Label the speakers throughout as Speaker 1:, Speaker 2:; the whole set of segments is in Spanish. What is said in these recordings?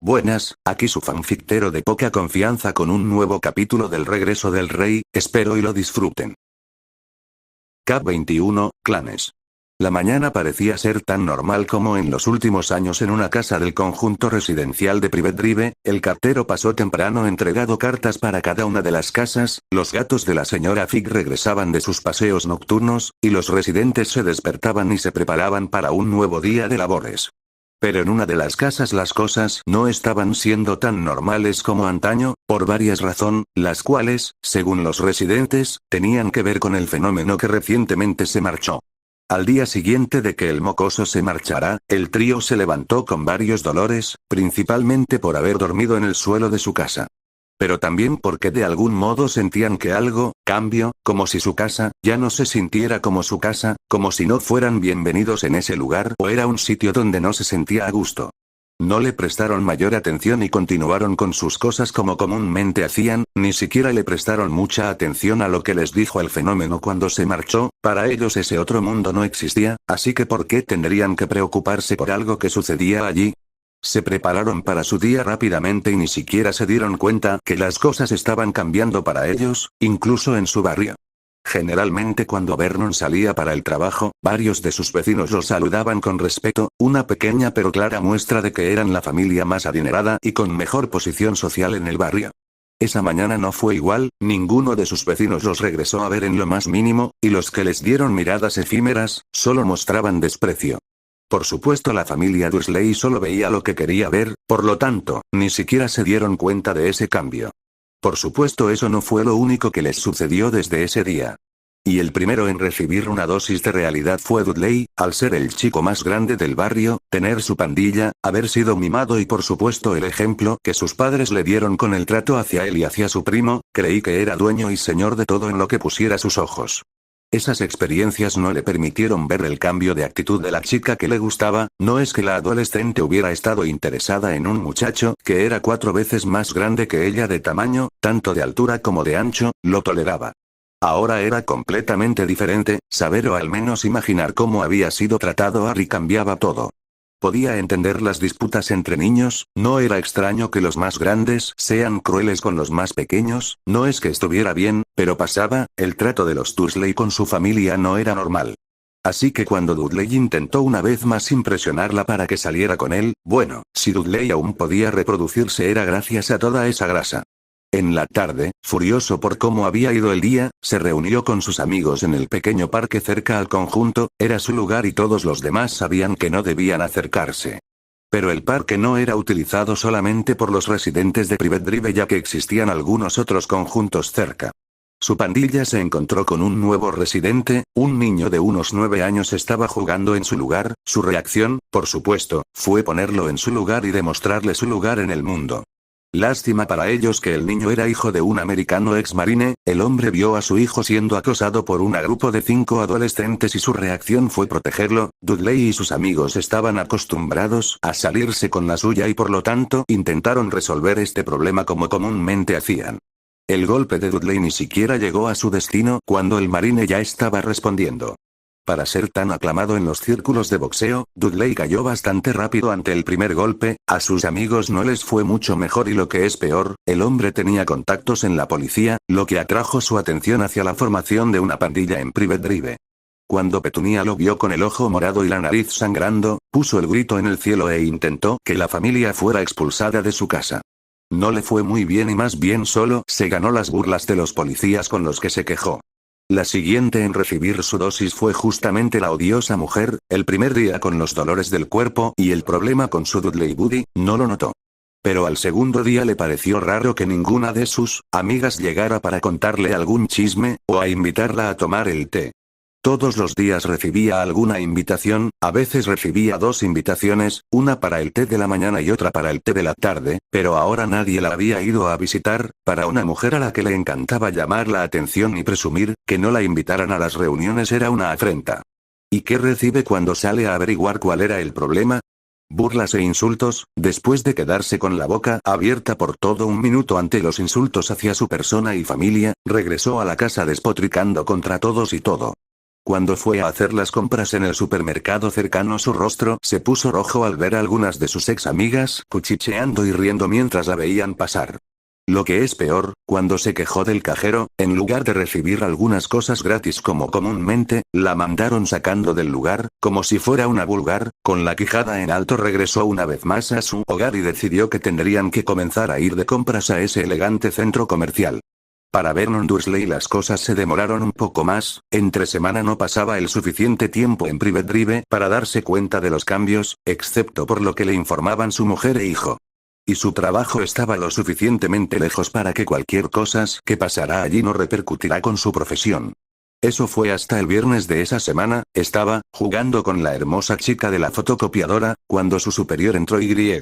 Speaker 1: Buenas, aquí su fanfictero de poca confianza con un nuevo capítulo del Regreso del Rey, espero y lo disfruten. Cap 21, Clanes. La mañana parecía ser tan normal como en los últimos años en una casa del conjunto residencial de Private Drive. El cartero pasó temprano entregado cartas para cada una de las casas, los gatos de la señora Fig regresaban de sus paseos nocturnos, y los residentes se despertaban y se preparaban para un nuevo día de labores. Pero en una de las casas las cosas no estaban siendo tan normales como antaño, por varias razones, las cuales, según los residentes, tenían que ver con el fenómeno que recientemente se marchó. Al día siguiente de que el mocoso se marchara, el trío se levantó con varios dolores, principalmente por haber dormido en el suelo de su casa. Pero también porque de algún modo sentían que algo cambió, como si su casa ya no se sintiera como su casa, como si no fueran bienvenidos en ese lugar o era un sitio donde no se sentía a gusto. No le prestaron mayor atención y continuaron con sus cosas como comúnmente hacían, ni siquiera le prestaron mucha atención a lo que les dijo el fenómeno cuando se marchó. Para ellos ese otro mundo no existía, así que ¿por qué tendrían que preocuparse por algo que sucedía allí? Se prepararon para su día rápidamente y ni siquiera se dieron cuenta que las cosas estaban cambiando para ellos, incluso en su barrio. Generalmente cuando Vernon salía para el trabajo, varios de sus vecinos lo saludaban con respeto, una pequeña pero clara muestra de que eran la familia más adinerada y con mejor posición social en el barrio. Esa mañana no fue igual, ninguno de sus vecinos los regresó a ver en lo más mínimo, y los que les dieron miradas efímeras, solo mostraban desprecio. Por supuesto la familia Dursley solo veía lo que quería ver, por lo tanto, ni siquiera se dieron cuenta de ese cambio. Por supuesto eso no fue lo único que les sucedió desde ese día. Y el primero en recibir una dosis de realidad fue Dudley, al ser el chico más grande del barrio, tener su pandilla, haber sido mimado y por supuesto el ejemplo que sus padres le dieron con el trato hacia él y hacia su primo, creí que era dueño y señor de todo en lo que pusiera sus ojos. Esas experiencias no le permitieron ver el cambio de actitud de la chica que le gustaba, no es que la adolescente hubiera estado interesada en un muchacho que era 4 veces más grande que ella de tamaño, tanto de altura como de ancho, lo toleraba. Ahora era completamente diferente, saber o al menos imaginar cómo había sido tratado Harry cambiaba todo. Podía entender las disputas entre niños, no era extraño que los más grandes sean crueles con los más pequeños, no es que estuviera bien, pero pasaba, el trato de los Dursley con su familia no era normal. Así que cuando Dudley intentó una vez más impresionarla para que saliera con él, bueno, si Dudley aún podía reproducirse era gracias a toda esa grasa. En la tarde, furioso por cómo había ido el día, se reunió con sus amigos en el pequeño parque cerca al conjunto, era su lugar y todos los demás sabían que no debían acercarse. Pero el parque no era utilizado solamente por los residentes de Private Drive ya que existían algunos otros conjuntos cerca. Su pandilla se encontró con un nuevo residente, un niño de unos 9 años estaba jugando en su lugar, su reacción, por supuesto, fue ponerlo en su lugar y demostrarle su lugar en el mundo. Lástima para ellos que el niño era hijo de un americano ex-marine, el hombre vio a su hijo siendo acosado por un grupo de 5 adolescentes y su reacción fue protegerlo. Dudley y sus amigos estaban acostumbrados a salirse con la suya y por lo tanto intentaron resolver este problema como comúnmente hacían. El golpe de Dudley ni siquiera llegó a su destino cuando el marine ya estaba respondiendo. Para ser tan aclamado en los círculos de boxeo, Dudley cayó bastante rápido ante el primer golpe, a sus amigos no les fue mucho mejor y lo que es peor, el hombre tenía contactos en la policía, lo que atrajo su atención hacia la formación de una pandilla en Private Drive. Cuando Petunia lo vio con el ojo morado y la nariz sangrando, puso el grito en el cielo e intentó que la familia fuera expulsada de su casa. No le fue muy bien y más bien solo se ganó las burlas de los policías con los que se quejó. La siguiente en recibir su dosis fue justamente la odiosa mujer, el primer día con los dolores del cuerpo y el problema con su Dudley Buddy, no lo notó. Pero al segundo día le pareció raro que ninguna de sus amigas llegara para contarle algún chisme, o a invitarla a tomar el té. Todos los días recibía alguna invitación, a veces recibía 2 invitaciones, una para el té de la mañana y otra para el té de la tarde, pero ahora nadie la había ido a visitar. Para una mujer a la que le encantaba llamar la atención y presumir, que no la invitaran a las reuniones era una afrenta. ¿Y qué recibe cuando sale a averiguar cuál era el problema? Burlas e insultos, después de quedarse con la boca abierta por todo un minuto ante los insultos hacia su persona y familia, regresó a la casa despotricando contra todos y todo. cuando fue a hacer las compras en el supermercado cercano su rostro se puso rojo al ver a algunas de sus ex amigas cuchicheando y riendo mientras la veían pasar. Lo que es peor, cuando se quejó del cajero, en lugar de recibir algunas cosas gratis como comúnmente, la mandaron sacando del lugar, como si fuera una vulgar, con la quijada en alto regresó una vez más a su hogar y decidió que tendrían que comenzar a ir de compras a ese elegante centro comercial. Para Vernon Dursley las cosas se demoraron un poco más, entre semana no pasaba el suficiente tiempo en Private Drive para darse cuenta de los cambios, excepto por lo que le informaban su mujer e hijo. Y su trabajo estaba lo suficientemente lejos para que cualquier cosa que pasara allí no repercutirá con su profesión. Eso fue hasta el viernes de esa semana, estaba jugando con la hermosa chica de la fotocopiadora, cuando su superior entró y.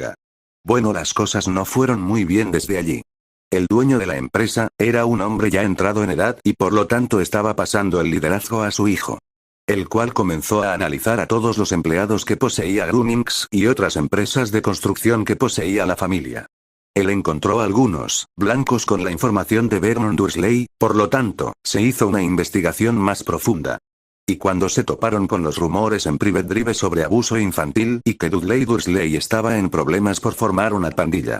Speaker 1: Bueno, las cosas no fueron muy bien desde allí. El dueño de la empresa, era un hombre ya entrado en edad y por lo tanto estaba pasando el liderazgo a su hijo. El cual comenzó a analizar a todos los empleados que poseía Grunnings y otras empresas de construcción que poseía la familia. Él encontró algunos blancos con la información de Vernon Dursley, por lo tanto, se hizo una investigación más profunda. Y cuando se toparon con los rumores en Private Drive sobre abuso infantil y que Dudley Dursley estaba en problemas por formar una pandilla.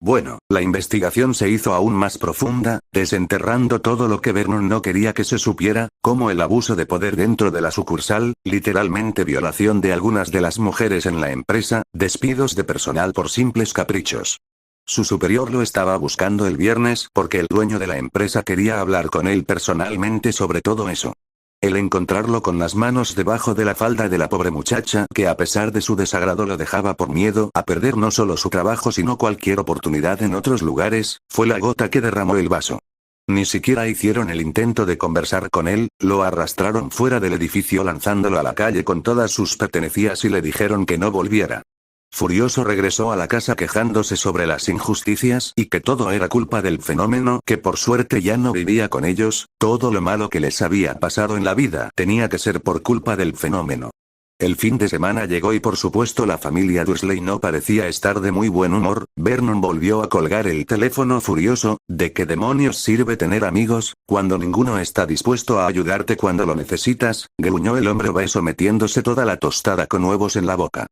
Speaker 1: Bueno, la investigación se hizo aún más profunda, desenterrando todo lo que Vernon no quería que se supiera, como el abuso de poder dentro de la sucursal, literalmente violación de algunas de las mujeres en la empresa, despidos de personal por simples caprichos. Su superior lo estaba buscando el viernes porque el dueño de la empresa quería hablar con él personalmente sobre todo eso. El encontrarlo con las manos debajo de la falda de la pobre muchacha que a pesar de su desagrado lo dejaba por miedo a perder no solo su trabajo sino cualquier oportunidad en otros lugares, fue la gota que derramó el vaso. Ni siquiera hicieron el intento de conversar con él, lo arrastraron fuera del edificio lanzándolo a la calle con todas sus pertenencias y le dijeron que no volviera. Furioso regresó a la casa quejándose sobre las injusticias y que todo era culpa del fenómeno que por suerte ya no vivía con ellos, todo lo malo que les había pasado en la vida tenía que ser por culpa del fenómeno. El fin de semana llegó y por supuesto la familia Dursley no parecía estar de muy buen humor, Vernon volvió a colgar el teléfono furioso, ¿de qué demonios sirve tener amigos, cuando ninguno está dispuesto a ayudarte cuando lo necesitas? Gruñó el hombre obeso metiéndose toda la tostada con huevos en la boca.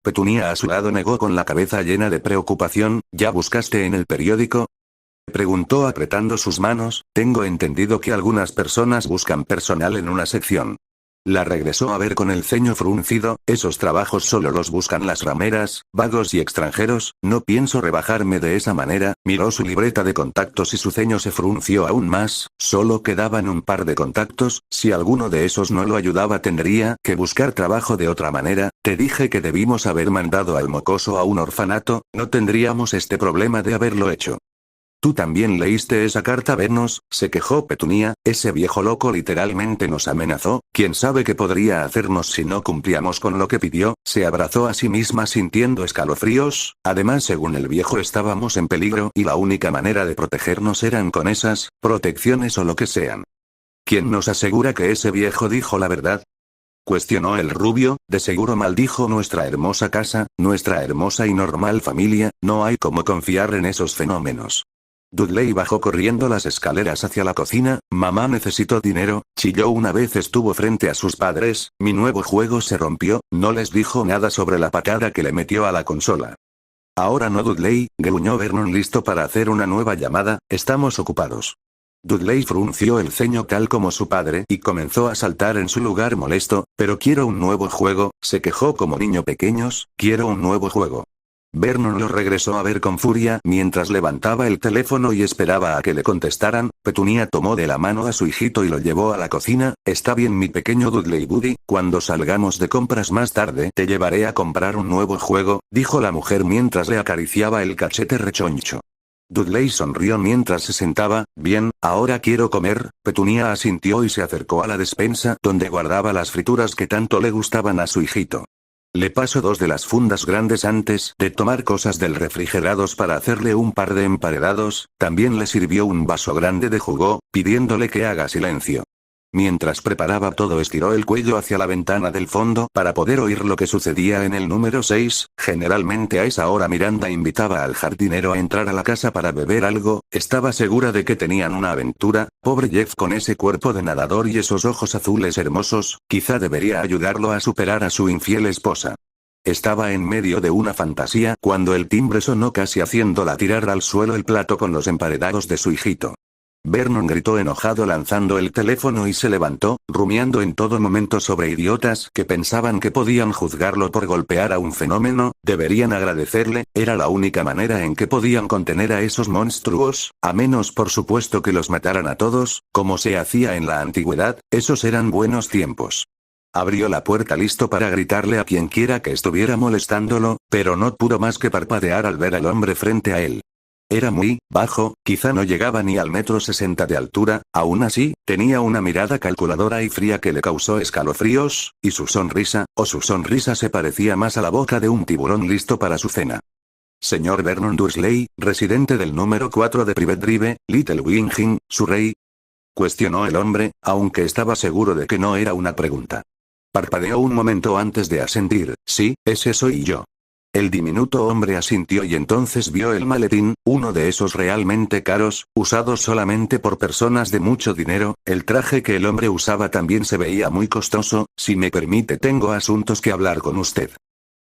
Speaker 1: Petunia a su lado negó con la cabeza llena de preocupación, ¿ya buscaste en el periódico? Preguntó apretando sus manos, tengo entendido que algunas personas buscan personal en una sección. La regresó a ver con el ceño fruncido, esos trabajos solo los buscan las rameras, vagos y extranjeros, no pienso rebajarme de esa manera, miró su libreta de contactos y su ceño se frunció aún más, solo quedaban un par de contactos, si alguno de esos no lo ayudaba tendría que buscar trabajo de otra manera, te dije que debimos haber mandado al mocoso a un orfanato, no tendríamos este problema de haberlo hecho. ¿Tú también leíste esa carta, Vernos? Se quejó Petunia, ese viejo loco literalmente nos amenazó, quién sabe qué podría hacernos si no cumplíamos con lo que pidió, se abrazó a sí misma sintiendo escalofríos, además según el viejo estábamos en peligro y la única manera de protegernos eran con esas protecciones o lo que sean. ¿Quién nos asegura que ese viejo dijo la verdad? Cuestionó el rubio, de seguro maldijo nuestra hermosa casa, nuestra hermosa y normal familia, no hay como confiar en esos fenómenos. Dudley bajó corriendo las escaleras hacia la cocina, mamá necesito dinero, chilló una vez estuvo frente a sus padres, mi nuevo juego se rompió, no les dijo nada sobre la patada que le metió a la consola. Ahora no Dudley, gruñó Vernon listo para hacer una nueva llamada, estamos ocupados. Dudley frunció el ceño tal como su padre y comenzó a saltar en su lugar molesto, pero quiero un nuevo juego, se quejó como niño pequeños, quiero un nuevo juego. Vernon lo regresó a ver con furia mientras levantaba el teléfono y esperaba a que le contestaran, Petunia tomó de la mano a su hijito y lo llevó a la cocina, está bien mi pequeño Dudley Buddy, cuando salgamos de compras más tarde te llevaré a comprar un nuevo juego, dijo la mujer mientras le acariciaba el cachete rechoncho. Dudley sonrió mientras se sentaba, bien, ahora quiero comer, Petunia asintió y se acercó a la despensa donde guardaba las frituras que tanto le gustaban a su hijito. Le pasó 2 de las fundas grandes antes de tomar cosas del refrigerados para hacerle un par de emparedados, también le sirvió un vaso grande de jugo, pidiéndole que haga silencio. Mientras preparaba todo, estiró el cuello hacia la ventana del fondo para poder oír lo que sucedía en el número 6. Generalmente a esa hora Miranda invitaba al jardinero a entrar a la casa para beber algo. Estaba segura de que tenían una aventura. Pobre Jeff con ese cuerpo de nadador y esos ojos azules hermosos, quizá debería ayudarlo a superar a su infiel esposa. Estaba en medio de una fantasía cuando el timbre sonó, casi haciéndola tirar al suelo el plato con los emparedados de su hijito. Vernon gritó enojado lanzando el teléfono y se levantó, rumiando en todo momento sobre idiotas que pensaban que podían juzgarlo por golpear a un fenómeno. Deberían agradecerle, era la única manera en que podían contener a esos monstruos, a menos por supuesto que los mataran a todos, como se hacía en la antigüedad. Esos eran buenos tiempos. Abrió la puerta listo para gritarle a quien quiera que estuviera molestándolo, pero no pudo más que parpadear al ver al hombre frente a él. Era muy bajo, quizá no llegaba ni al 1,60 m de altura, aún así, tenía una mirada calculadora y fría que le causó escalofríos, y su sonrisa se parecía más a la boca de un tiburón listo para su cena. Señor Vernon Dursley, residente del número 4 de Private Drive, Little Winging, Surrey, cuestionó el hombre, aunque estaba seguro de que no era una pregunta. Parpadeó un momento antes de asentir. Sí, ese soy yo. El diminuto hombre asintió y entonces vio el maletín, uno de esos realmente caros, usados solamente por personas de mucho dinero. El traje que el hombre usaba también se veía muy costoso. Si me permite, tengo asuntos que hablar con usted.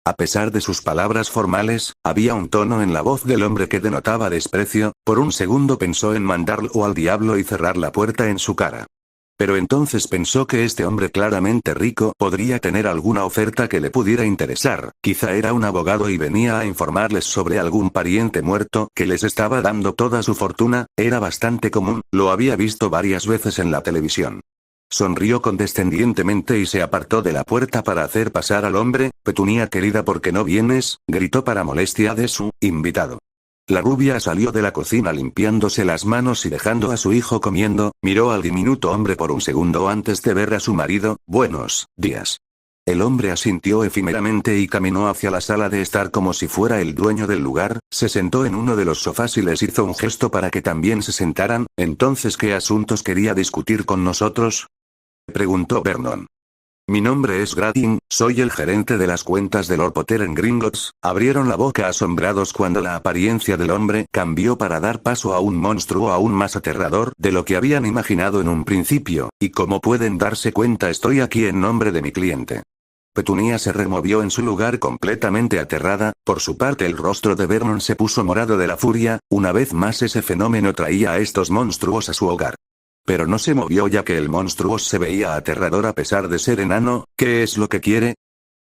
Speaker 1: A pesar de sus palabras formales, había un tono en la voz del hombre que denotaba desprecio. Por un segundo pensó en mandarlo al diablo y cerrar la puerta en su cara. Pero entonces pensó que este hombre claramente rico podría tener alguna oferta que le pudiera interesar. Quizá era un abogado y venía a informarles sobre algún pariente muerto que les estaba dando toda su fortuna. Era bastante común, lo había visto varias veces en la televisión. Sonrió condescendientemente y se apartó de la puerta para hacer pasar al hombre. Petunia querida, ¿por qué no vienes?, gritó para molestia de su invitado. La rubia salió de la cocina limpiándose las manos y dejando a su hijo comiendo. Miró al diminuto hombre por un segundo antes de ver a su marido. Buenos días. El hombre asintió efímeramente y caminó hacia la sala de estar como si fuera el dueño del lugar. Se sentó en uno de los sofás y les hizo un gesto para que también se sentaran. Entonces, ¿qué asuntos quería discutir con nosotros?, preguntó Vernon. Mi nombre es Grading, soy el gerente de las cuentas de Lord Potter en Gringotts. Abrieron la boca asombrados cuando la apariencia del hombre cambió para dar paso a un monstruo aún más aterrador de lo que habían imaginado en un principio, y como pueden darse cuenta, estoy aquí en nombre de mi cliente. Petunia se removió en su lugar completamente aterrada. Por su parte, el rostro de Vernon se puso morado de la furia. Una vez más ese fenómeno traía a estos monstruos a su hogar. Pero no se movió ya que el monstruo se veía aterrador a pesar de ser enano. ¿Qué es lo que quiere?,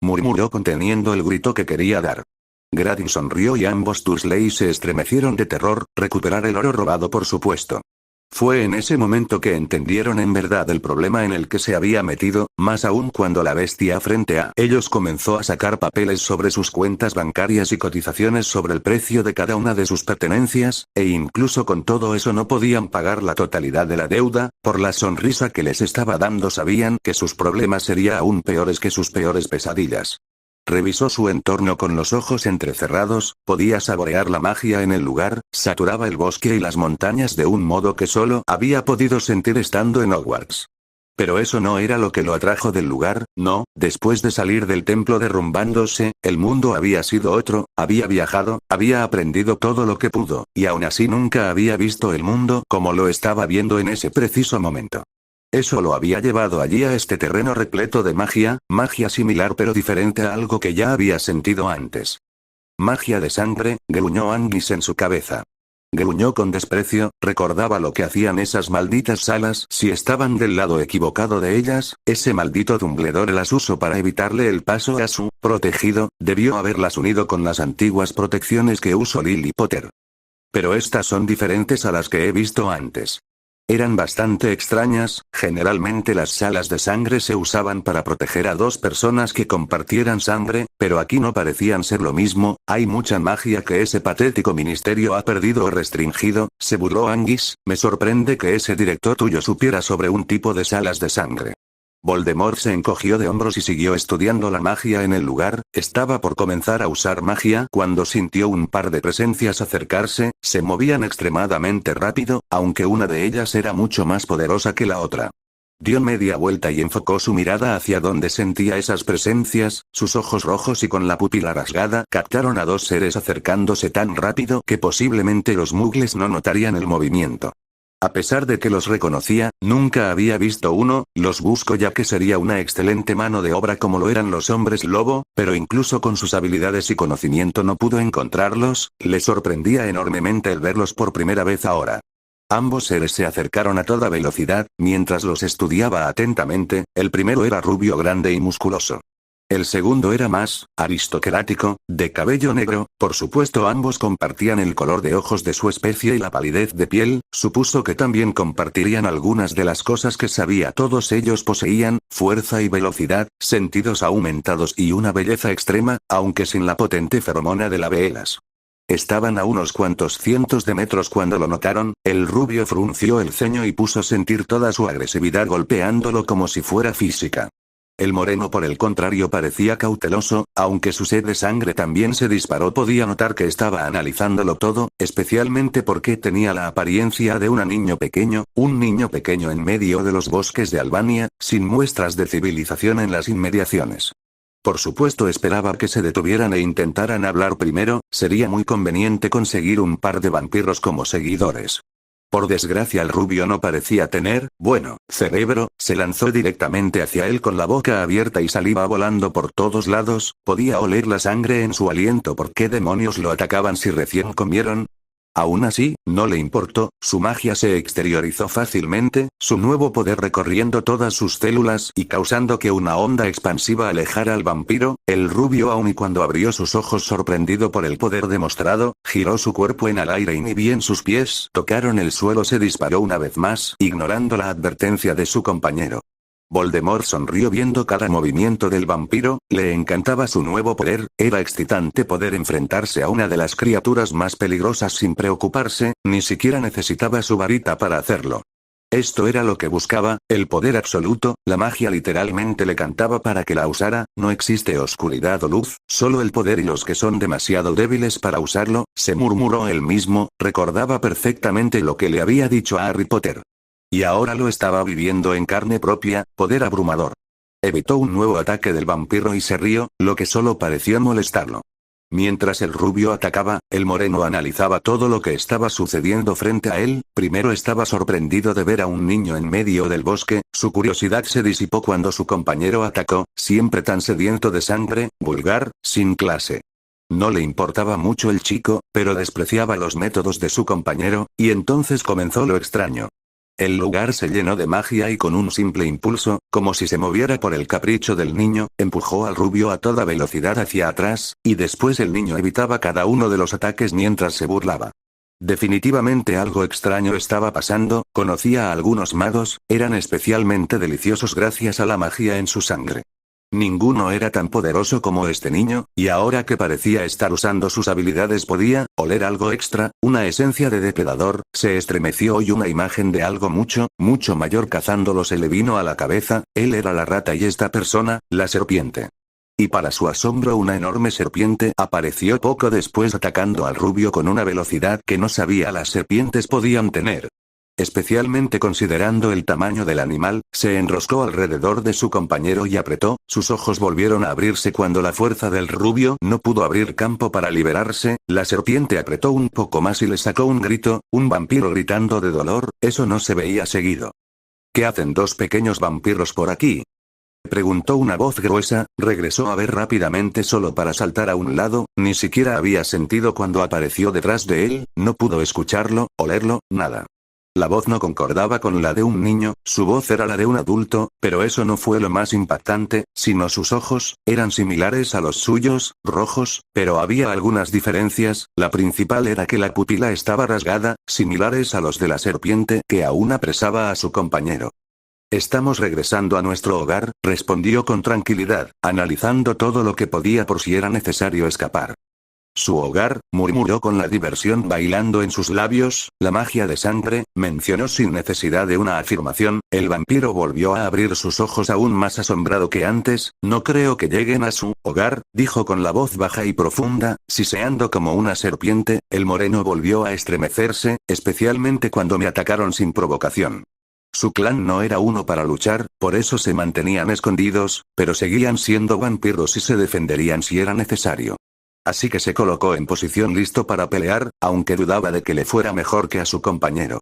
Speaker 1: murmuró conteniendo el grito que quería dar. Grading sonrió y ambos Dursley se estremecieron de terror. Recuperar el oro robado, por supuesto. Fue en ese momento que entendieron en verdad el problema en el que se había metido, más aún cuando la bestia frente a ellos comenzó a sacar papeles sobre sus cuentas bancarias y cotizaciones sobre el precio de cada una de sus pertenencias, e incluso con todo eso no podían pagar la totalidad de la deuda. Por la sonrisa que les estaba dando sabían que sus problemas serían aún peores que sus peores pesadillas. Revisó su entorno con los ojos entrecerrados, podía saborear la magia en el lugar, saturaba el bosque y las montañas de un modo que solo había podido sentir estando en Hogwarts. Pero eso no era lo que lo atrajo del lugar, no. Después de salir del templo derrumbándose, el mundo había sido otro. Había viajado, había aprendido todo lo que pudo, y aún así nunca había visto el mundo como lo estaba viendo en ese preciso momento. Eso lo había llevado allí, a este terreno repleto de magia similar pero diferente a algo que ya había sentido antes. Magia de sangre, gruñó Angus en su cabeza. Gruñó con desprecio, recordaba lo que hacían esas malditas salas si estaban del lado equivocado de ellas. Ese maldito Dumbledore las usó para evitarle el paso a su protegido, debió haberlas unido con las antiguas protecciones que usó Lily Potter. Pero estas son diferentes a las que he visto antes. Eran bastante extrañas. Generalmente las salas de sangre se usaban para proteger a dos personas que compartieran sangre, pero aquí no parecían ser lo mismo. Hay mucha magia que ese patético ministerio ha perdido o restringido, se burló Angus. Me sorprende que ese director tuyo supiera sobre un tipo de salas de sangre. Voldemort se encogió de hombros y siguió estudiando la magia en el lugar. Estaba por comenzar a usar magia cuando sintió un par de presencias acercarse. Se movían extremadamente rápido, aunque una de ellas era mucho más poderosa que la otra. Dio media vuelta y enfocó su mirada hacia donde sentía esas presencias, sus ojos rojos y con la pupila rasgada captaron a dos seres acercándose tan rápido que posiblemente los mugles no notarían el movimiento. A pesar de que los reconocía, nunca había visto uno, los busco ya que sería una excelente mano de obra como lo eran los hombres lobo, pero incluso con sus habilidades y conocimiento no pudo encontrarlos, le sorprendía enormemente el verlos por primera vez ahora. Ambos seres se acercaron a toda velocidad, mientras los estudiaba atentamente, el primero era rubio grande y musculoso. El segundo era más aristocrático, de cabello negro, por supuesto ambos compartían el color de ojos de su especie y la palidez de piel, supuso que también compartirían algunas de las cosas que sabía todos ellos poseían, fuerza y velocidad, sentidos aumentados y una belleza extrema, aunque sin la potente feromona de la Veelas. Estaban a unos cuantos cientos de metros cuando lo notaron, el rubio frunció el ceño y puso a sentir toda su agresividad golpeándolo como si fuera física. El moreno por el contrario parecía cauteloso, aunque su sed de sangre también se disparó. Podía notar que estaba analizándolo todo, especialmente porque tenía la apariencia de un niño pequeño en medio de los bosques de Albania, sin muestras de civilización en las inmediaciones. Por supuesto esperaba que se detuvieran e intentaran hablar primero, sería muy conveniente conseguir un par de vampiros como seguidores. Por desgracia el rubio no parecía tener, cerebro, se lanzó directamente hacia él con la boca abierta y saliva volando por todos lados, podía oler la sangre en su aliento. ¿Por qué demonios lo atacaban si recién comieron? Aún así, no le importó, su magia se exteriorizó fácilmente, su nuevo poder recorriendo todas sus células y causando que una onda expansiva alejara al vampiro. El rubio aun y cuando abrió sus ojos sorprendido por el poder demostrado, giró su cuerpo en el aire y ni bien sus pies tocaron el suelo se disparó una vez más, ignorando la advertencia de su compañero. Voldemort sonrió viendo cada movimiento del vampiro, le encantaba su nuevo poder, era excitante poder enfrentarse a una de las criaturas más peligrosas sin preocuparse, ni siquiera necesitaba su varita para hacerlo. Esto era lo que buscaba, el poder absoluto, la magia literalmente le cantaba para que la usara, no existe oscuridad o luz, solo el poder y los que son demasiado débiles para usarlo, se murmuró él mismo, recordaba perfectamente lo que le había dicho a Harry Potter. Y ahora lo estaba viviendo en carne propia, poder abrumador. Evitó un nuevo ataque del vampiro y se rió, lo que solo pareció molestarlo. Mientras el rubio atacaba, el moreno analizaba todo lo que estaba sucediendo frente a él, primero estaba sorprendido de ver a un niño en medio del bosque, su curiosidad se disipó cuando su compañero atacó, siempre tan sediento de sangre, vulgar, sin clase. No le importaba mucho el chico, pero despreciaba los métodos de su compañero, y entonces comenzó lo extraño. El lugar se llenó de magia y con un simple impulso, como si se moviera por el capricho del niño, empujó al rubio a toda velocidad hacia atrás, y después el niño evitaba cada uno de los ataques mientras se burlaba. Definitivamente algo extraño estaba pasando, conocía a algunos magos, eran especialmente deliciosos gracias a la magia en su sangre. Ninguno era tan poderoso como este niño, y ahora que parecía estar usando sus habilidades podía oler algo extra, una esencia de depredador, se estremeció y una imagen de algo mucho, mucho mayor cazándolo se le vino a la cabeza, él era la rata y esta persona, la serpiente. Y para su asombro una enorme serpiente apareció poco después atacando al rubio con una velocidad que no sabía las serpientes podían tener. Especialmente considerando el tamaño del animal, se enroscó alrededor de su compañero y apretó, sus ojos volvieron a abrirse cuando la fuerza del rubio no pudo abrir campo para liberarse, la serpiente apretó un poco más y le sacó un grito, un vampiro gritando de dolor, eso no se veía seguido. ¿Qué hacen dos pequeños vampiros por aquí? Preguntó una voz gruesa, regresó a ver rápidamente solo para saltar a un lado, ni siquiera había sentido cuando apareció detrás de él, no pudo escucharlo, olerlo, nada. La voz no concordaba con la de un niño, su voz era la de un adulto, pero eso no fue lo más impactante, sino sus ojos, eran similares a los suyos, rojos, pero había algunas diferencias, la principal era que la pupila estaba rasgada, similares a los de la serpiente que aún apresaba a su compañero. Estamos regresando a nuestro hogar, respondió con tranquilidad, analizando todo lo que podía por si era necesario escapar. Su hogar, murmuró con la diversión bailando en sus labios, la magia de sangre, mencionó sin necesidad de una afirmación, el vampiro volvió a abrir sus ojos aún más asombrado que antes, no creo que lleguen a su hogar, dijo con la voz baja y profunda, siseando como una serpiente, el moreno volvió a estremecerse, especialmente cuando me atacaron sin provocación. Su clan no era uno para luchar, por eso se mantenían escondidos, pero seguían siendo vampiros y se defenderían si era necesario. Así que se colocó en posición listo para pelear, aunque dudaba de que le fuera mejor que a su compañero.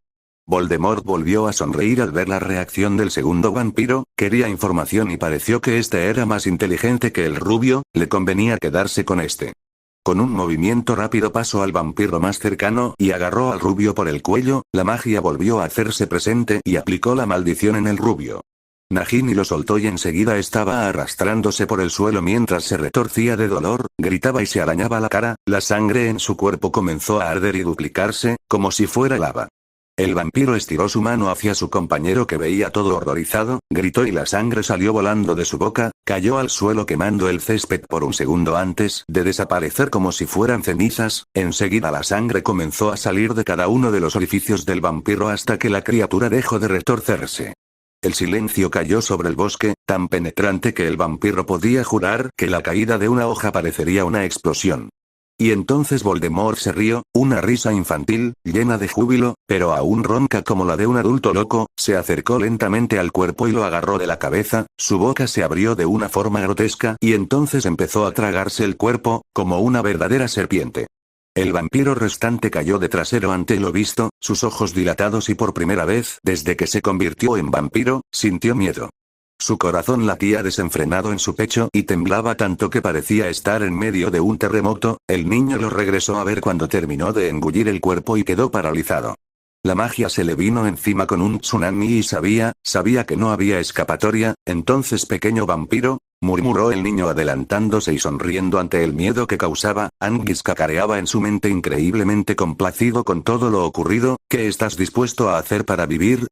Speaker 1: Voldemort volvió a sonreír al ver la reacción del segundo vampiro, quería información y pareció que este era más inteligente que el rubio, le convenía quedarse con este. Con un movimiento rápido pasó al vampiro más cercano y agarró al rubio por el cuello, la magia volvió a hacerse presente y aplicó la maldición en el rubio. Nagini lo soltó y enseguida estaba arrastrándose por el suelo mientras se retorcía de dolor, gritaba y se arañaba la cara, la sangre en su cuerpo comenzó a arder y duplicarse, como si fuera lava. El vampiro estiró su mano hacia su compañero que veía todo horrorizado, gritó y la sangre salió volando de su boca, cayó al suelo quemando el césped por un segundo antes de desaparecer como si fueran cenizas, enseguida la sangre comenzó a salir de cada uno de los orificios del vampiro hasta que la criatura dejó de retorcerse. El silencio cayó sobre el bosque, tan penetrante que el vampiro podía jurar que la caída de una hoja parecería una explosión. Y entonces Voldemort se rió, una risa infantil, llena de júbilo, pero aún ronca como la de un adulto loco, se acercó lentamente al cuerpo y lo agarró de la cabeza, su boca se abrió de una forma grotesca y entonces empezó a tragarse el cuerpo, como una verdadera serpiente. El vampiro restante cayó de trasero ante lo visto, sus ojos dilatados y por primera vez desde que se convirtió en vampiro, sintió miedo. Su corazón latía desenfrenado en su pecho y temblaba tanto que parecía estar en medio de un terremoto, el niño lo regresó a ver cuando terminó de engullir el cuerpo y quedó paralizado. La magia se le vino encima con un tsunami y sabía que no había escapatoria, entonces pequeño vampiro, murmuró el niño adelantándose y sonriendo ante el miedo que causaba, Anguis cacareaba en su mente increíblemente complacido con todo lo ocurrido, ¿qué estás dispuesto a hacer para vivir?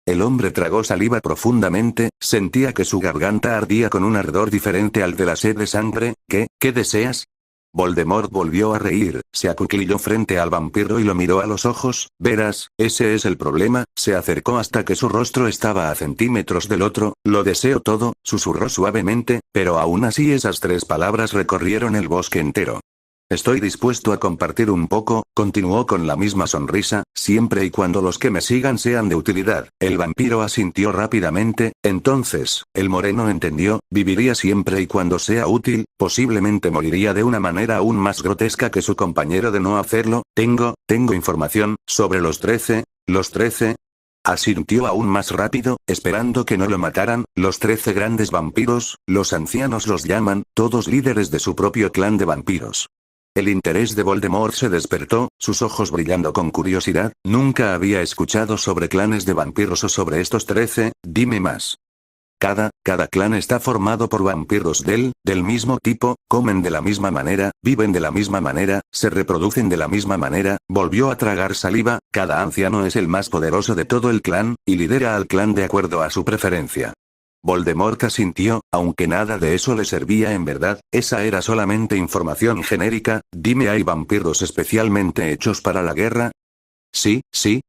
Speaker 1: El hombre tragó saliva profundamente, sentía que su garganta ardía con un ardor diferente al de la sed de sangre, ¿qué deseas? Voldemort volvió a reír, se acuclilló frente al vampiro y lo miró a los ojos, verás, ese es el problema, se acercó hasta que su rostro estaba a centímetros del otro, lo deseo todo, susurró suavemente, pero aún así esas 3 palabras recorrieron el bosque entero. Estoy dispuesto a compartir un poco, continuó con la misma sonrisa, siempre y cuando los que me sigan sean de utilidad. El vampiro asintió rápidamente, entonces, el moreno entendió, viviría siempre y cuando sea útil, posiblemente moriría de una manera aún más grotesca que su compañero de no hacerlo. Tengo información, sobre los 13. ¿Los 13? Asintió aún más rápido, esperando que no lo mataran, los 13 grandes vampiros, los ancianos los llaman, todos líderes de su propio clan de vampiros. El interés de Voldemort se despertó, sus ojos brillando con curiosidad, nunca había escuchado sobre clanes de vampiros o sobre estos 13, dime más. Cada clan está formado por vampiros del mismo tipo, comen de la misma manera, viven de la misma manera, se reproducen de la misma manera, volvió a tragar saliva, cada anciano es el más poderoso de todo el clan, y lidera al clan de acuerdo a su preferencia. Voldemort asintió, aunque nada de eso le servía en verdad, esa era solamente información genérica, dime ¿hay vampiros especialmente hechos para la guerra? Sí,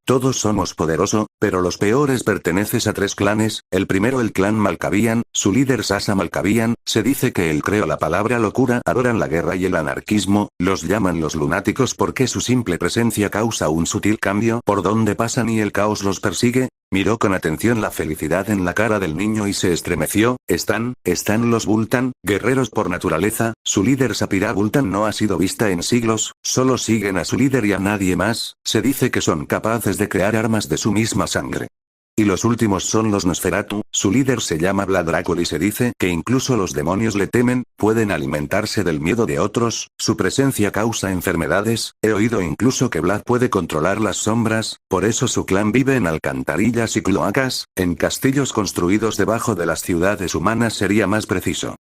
Speaker 1: todos somos poderosos, pero los peores pertenecen a 3 clanes, el primero el clan Malkavian, su líder Sasa Malkavian, se dice que él creó la palabra locura, adoran la guerra y el anarquismo, los llaman los lunáticos porque su simple presencia causa un sutil cambio por donde pasan y el caos los persigue. Miró con atención la felicidad en la cara del niño y se estremeció, están los Vultan, guerreros por naturaleza, su líder Sapphira Vultan no ha sido vista en siglos, solo siguen a su líder y a nadie más, se dice que son capaces de crear armas de su misma sangre. Y los últimos son los Nosferatu, su líder se llama Vlad Dracul y se dice que incluso los demonios le temen, pueden alimentarse del miedo de otros, su presencia causa enfermedades, he oído incluso que Vlad puede controlar las sombras, por eso su clan vive en alcantarillas y cloacas, en castillos construidos debajo de las ciudades humanas sería más preciso.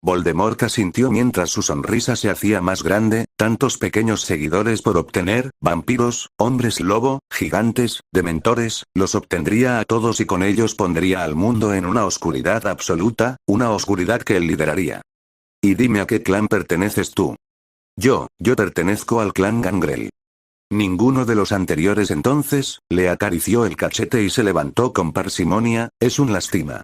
Speaker 1: Voldemort asintió mientras su sonrisa se hacía más grande, tantos pequeños seguidores por obtener, vampiros, hombres lobo, gigantes, dementores, los obtendría a todos y con ellos pondría al mundo en una oscuridad absoluta, una oscuridad que él lideraría. Y dime a qué clan perteneces tú. Yo pertenezco al clan Gangrel. Ninguno de los anteriores entonces, le acarició el cachete y se levantó con parsimonia, es un lástima.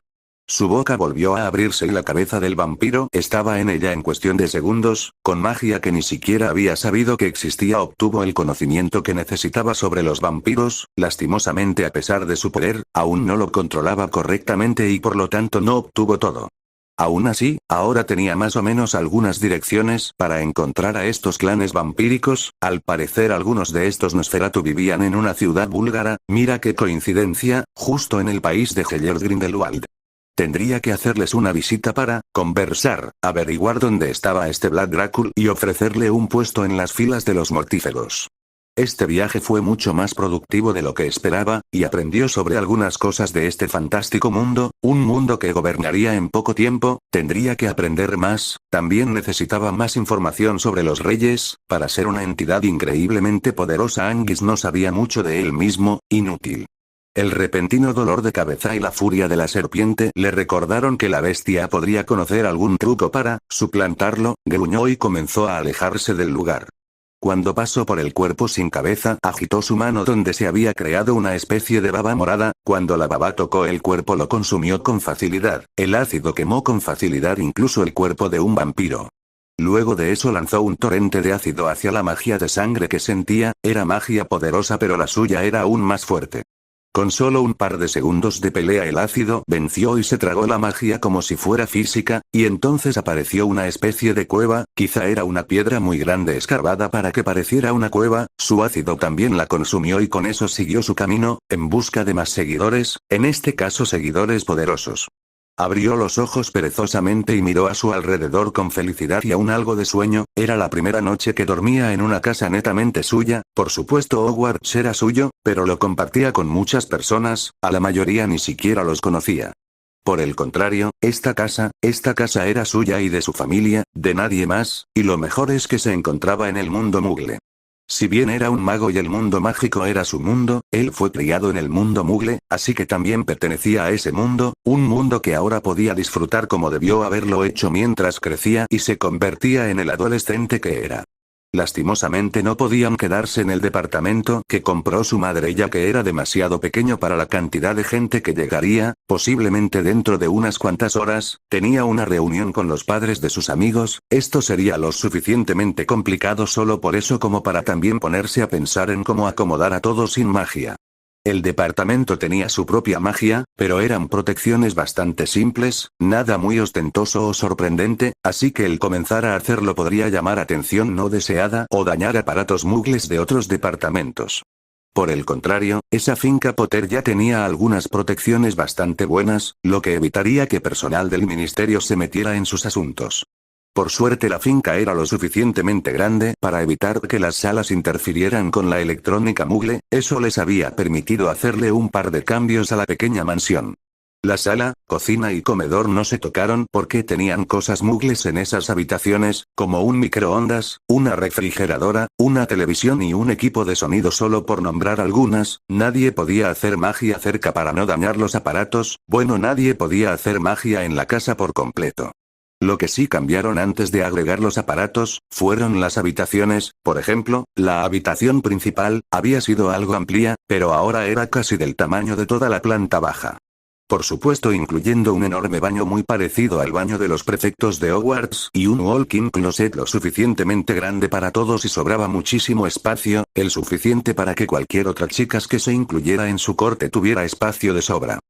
Speaker 1: Su boca volvió a abrirse y la cabeza del vampiro estaba en ella en cuestión de segundos, con magia que ni siquiera había sabido que existía. Obtuvo el conocimiento que necesitaba sobre los vampiros, lastimosamente a pesar de su poder, aún no lo controlaba correctamente y por lo tanto no obtuvo todo. Aún así, ahora tenía más o menos algunas direcciones para encontrar a estos clanes vampíricos. Al parecer algunos de estos Nosferatu vivían en una ciudad búlgara. Mira qué coincidencia, justo en el país de Grindelwald. Tendría que hacerles una visita para conversar, averiguar dónde estaba este Vlad Dracul y ofrecerle un puesto en las filas de los mortíferos. Este viaje fue mucho más productivo de lo que esperaba, y aprendió sobre algunas cosas de este fantástico mundo, un mundo que gobernaría en poco tiempo. Tendría que aprender más, también necesitaba más información sobre los reyes. Para ser una entidad increíblemente poderosa Anguis no sabía mucho de él mismo, inútil. El repentino dolor de cabeza y la furia de la serpiente le recordaron que la bestia podría conocer algún truco para suplantarlo. Gruñó y comenzó a alejarse del lugar. Cuando pasó por el cuerpo sin cabeza, agitó su mano donde se había creado una especie de baba morada. Cuando la baba tocó el cuerpo lo consumió con facilidad. El ácido quemó con facilidad incluso el cuerpo de un vampiro. Luego de eso lanzó un torrente de ácido hacia la magia de sangre que sentía. Era magia poderosa pero la suya era aún más fuerte. Con solo un par de segundos de pelea el ácido venció y se tragó la magia como si fuera física, y entonces apareció una especie de cueva. Quizá era una piedra muy grande escarbada para que pareciera una cueva. Su ácido también la consumió y con eso siguió su camino, en busca de más seguidores, en este caso seguidores poderosos. Abrió los ojos perezosamente y miró a su alrededor con felicidad y aún algo de sueño. Era la primera noche que dormía en una casa netamente suya. Por supuesto Hogwarts era suyo, pero lo compartía con muchas personas, a la mayoría ni siquiera los conocía. Por el contrario, esta casa era suya y de su familia, de nadie más, y lo mejor es que se encontraba en el mundo Mugle. Si bien era un mago y el mundo mágico era su mundo, él fue criado en el mundo Mugle, así que también pertenecía a ese mundo, un mundo que ahora podía disfrutar como debió haberlo hecho mientras crecía y se convertía en el adolescente que era. Lastimosamente no podían quedarse en el departamento que compró su madre ya que era demasiado pequeño para la cantidad de gente que llegaría. Posiblemente dentro de unas cuantas horas, tenía una reunión con los padres de sus amigos. Esto sería lo suficientemente complicado solo por eso como para también ponerse a pensar en cómo acomodar a todos sin magia. El departamento tenía su propia magia, pero eran protecciones bastante simples, nada muy ostentoso o sorprendente, así que el comenzar a hacerlo podría llamar atención no deseada o dañar aparatos mugles de otros departamentos. Por el contrario, esa finca Potter ya tenía algunas protecciones bastante buenas, lo que evitaría que personal del ministerio se metiera en sus asuntos. Por suerte la finca era lo suficientemente grande para evitar que las salas interfirieran con la electrónica Mugle. Eso les había permitido hacerle un par de cambios a la pequeña mansión. La sala, cocina y comedor no se tocaron porque tenían cosas mugles en esas habitaciones, como un microondas, una refrigeradora, una televisión y un equipo de sonido solo por nombrar algunas. Nadie podía hacer magia cerca para no dañar los aparatos. Bueno, nadie podía hacer magia en la casa por completo. Lo que sí cambiaron antes de agregar los aparatos, fueron las habitaciones. Por ejemplo, la habitación principal, había sido algo amplia, pero ahora era casi del tamaño de toda la planta baja. Por supuesto incluyendo un enorme baño muy parecido al baño de los prefectos de Hogwarts y un walk-in closet lo suficientemente grande para todos y sobraba muchísimo espacio, el suficiente para que cualquier otra chica que se incluyera en su corte tuviera espacio de sobra.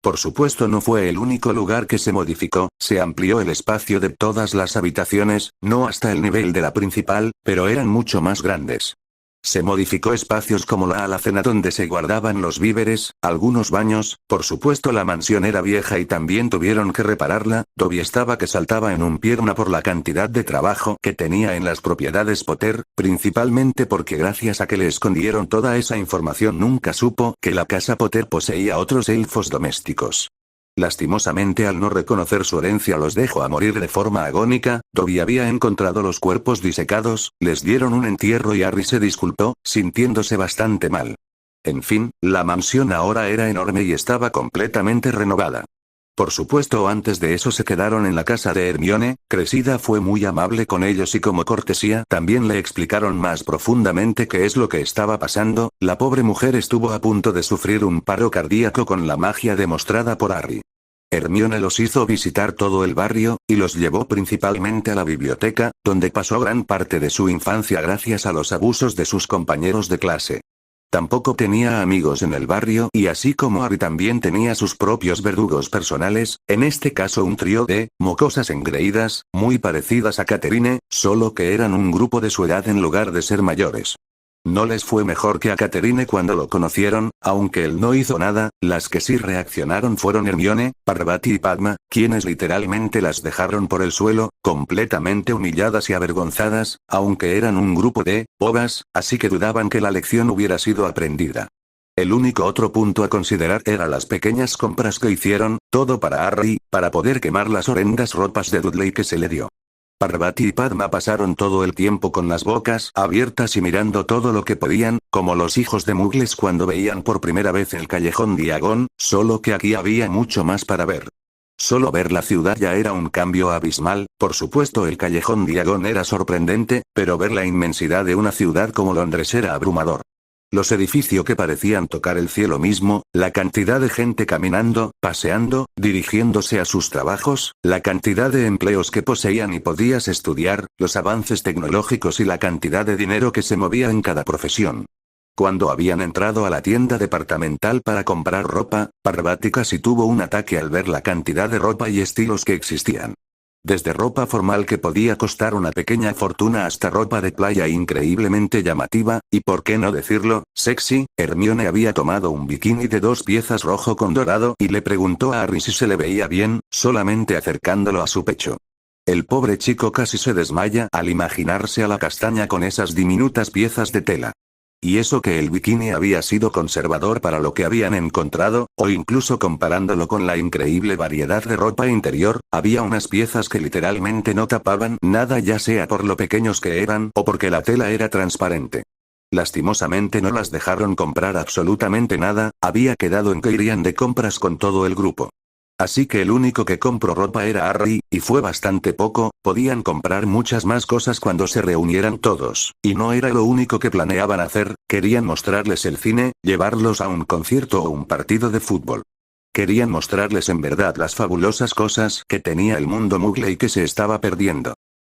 Speaker 1: Por supuesto no fue el único lugar que se modificó, se amplió el espacio de todas las habitaciones, no hasta el nivel de la principal, pero eran mucho más grandes. Se modificó espacios como la alacena donde se guardaban los víveres, algunos baños. Por supuesto la mansión era vieja y también tuvieron que repararla. Dobby estaba que saltaba en un pierna por la cantidad de trabajo que tenía en las propiedades Potter, principalmente porque gracias a que le escondieron toda esa información nunca supo que la casa Potter poseía otros elfos domésticos. Lastimosamente al no reconocer su herencia los dejó a morir de forma agónica. Dobby había encontrado los cuerpos disecados, les dieron un entierro y Harry se disculpó, sintiéndose bastante mal. En fin, la mansión ahora era enorme y estaba completamente renovada. Por supuesto antes de eso se quedaron en la casa de Hermione. Cressida fue muy amable con ellos y como cortesía también le explicaron más profundamente qué es lo que estaba pasando. La pobre mujer estuvo a punto de sufrir un paro cardíaco con la magia demostrada por Harry. Hermione los hizo visitar todo el barrio, y los llevó principalmente a la biblioteca, donde pasó gran parte de su infancia gracias a los abusos de sus compañeros de clase. Tampoco tenía amigos en el barrio y así como Harry también tenía sus propios verdugos personales, en este caso un trío de mocosas engreídas, muy parecidas a Catherine, solo que eran un grupo de su edad en lugar de ser mayores. No les fue mejor que a Catherine cuando lo conocieron, aunque él no hizo nada, las que sí reaccionaron fueron Hermione, Parvati y Padma, quienes literalmente las dejaron por el suelo, completamente humilladas y avergonzadas, aunque eran un grupo de bobas, así que dudaban que la lección hubiera sido aprendida. El único otro punto a considerar era las pequeñas compras que hicieron, todo para Harry, para poder quemar las horrendas ropas de Dudley que se le dio. Parvati y Padma pasaron todo el tiempo con las bocas abiertas y mirando todo lo que podían, como los hijos de Muggles cuando veían por primera vez el callejón Diagon, solo que aquí había mucho más para ver. Solo ver la ciudad ya era un cambio abismal, por supuesto el callejón Diagon era sorprendente, pero ver la inmensidad de una ciudad como Londres era abrumador. Los edificios que parecían tocar el cielo mismo, la cantidad de gente caminando, paseando, dirigiéndose a sus trabajos, la cantidad de empleos que poseían y podías estudiar, los avances tecnológicos y la cantidad de dinero que se movía en cada profesión. Cuando habían entrado a la tienda departamental para comprar ropa, Parvati casi tuvo un ataque al ver la cantidad de ropa y estilos que existían. Desde ropa formal que podía costar una pequeña fortuna hasta ropa de playa increíblemente llamativa, y por qué no decirlo, sexy, Hermione había tomado un bikini de 2 piezas rojo con dorado y le preguntó a Harry si se le veía bien, solamente acercándolo a su pecho. El pobre chico casi se desmaya al imaginarse a la castaña con esas diminutas piezas de tela. Y eso que el bikini había sido conservador para lo que habían encontrado, o incluso comparándolo con la increíble variedad de ropa interior, había unas piezas que literalmente no tapaban nada, ya sea por lo pequeños que eran o porque la tela era transparente. Lastimosamente no las dejaron comprar absolutamente nada, había quedado en que irían de compras con todo el grupo. Así que el único que compró ropa era Harry, y fue bastante poco, podían comprar muchas más cosas cuando se reunieran todos, y no era lo único que planeaban hacer, querían mostrarles el cine, llevarlos a un concierto o un partido de fútbol. Querían mostrarles en verdad las fabulosas cosas que tenía el mundo Muggle y que se estaba perdiendo.